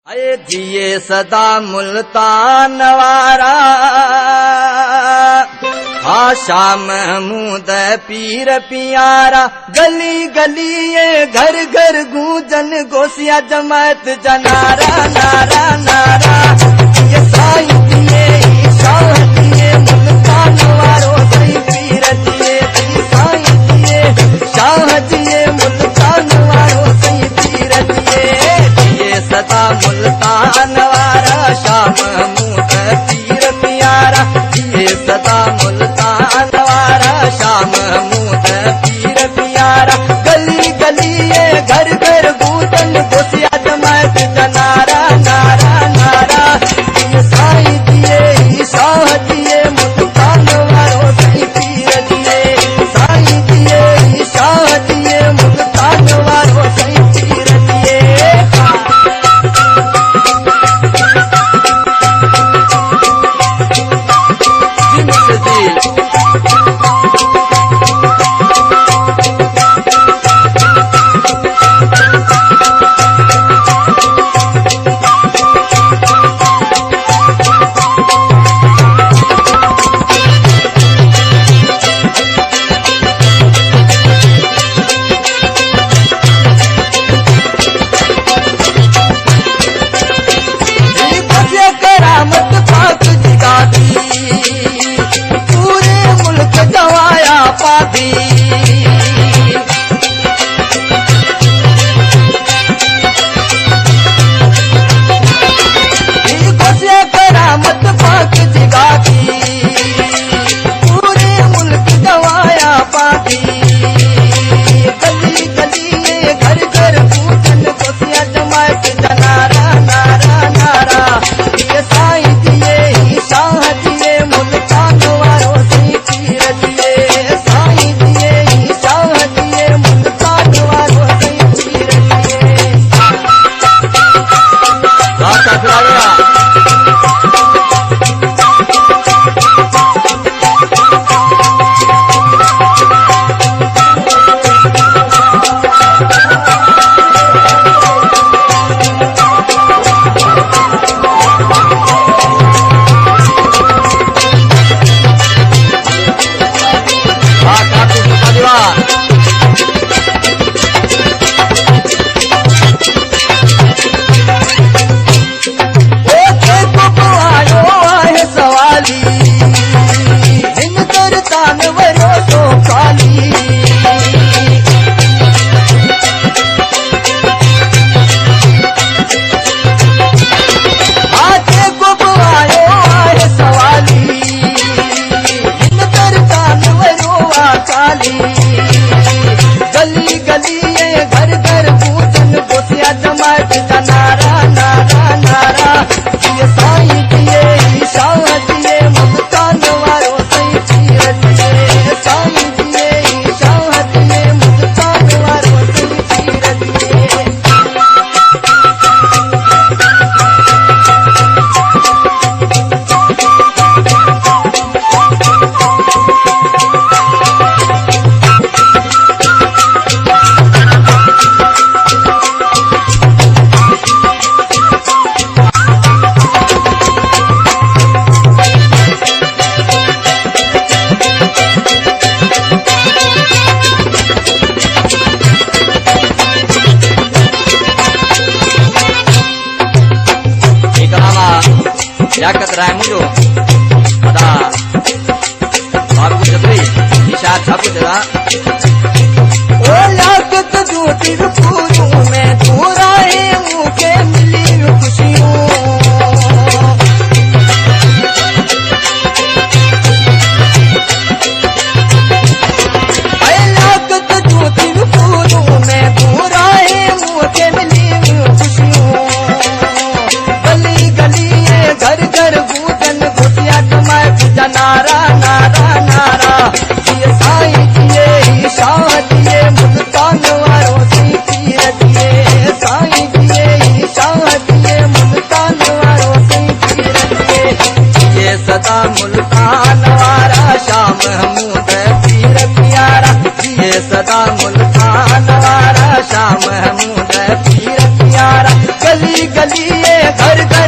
आए जिए सदा मुल्तान वारा आशा महमूद पीर पियारा। गली गली ये घर घर गूंजन गोसिया जमात जनारा नारा नारा। ये साईं दिए शाह दिए मुल्तान वारो सही पीर दिए साईं दिए शाह दिए मुल्तान वारो सही पीर दिए सदा मुल्तान वारा शाह महमूद पीर पियारा। दिए सदा मुल्तान वारा शाह महमूद पीर पियारा। गली गली ये घर घर गूंजन गोसिया जमात जनारा नारा नारा। ये साईं दिए शाह दिए मुल्तान वारो सही पीर दिए साईं दिए शाह दिए मुल्तान वारो सही पीर दिए। गली गली ये घर घर गूंजन गोसिया जमात जनारा नारा नारा। ये साईं दिए शाह दिए मुल्तान वारो सही पीर दिए साईं दिए शाह दिए मुल्तान वारो सही पीर दिए। याकत राय मुझो pada baru jatri isha छापू जरा। ओ याकत जो तिरपुरू में दूराए मुके मिली खुशियों। याकत जो तिरपुरू में दूराए मुके मिली खुशियों। गली गली घर घर गूंजन गोसिया जमात जनारा नारा नारा। ये साईं दिए शाह दिए मुल्तान वारो सही पीर दिए साईं दिए शाह दिए मुल्तान वारो सही पीर दिए। ये सदा मुल्तान वारा शाह महमूद पीर पियारा। ये सदा मुल्तान वारा शाह महमूद पीर पियारा। गली गली घर घर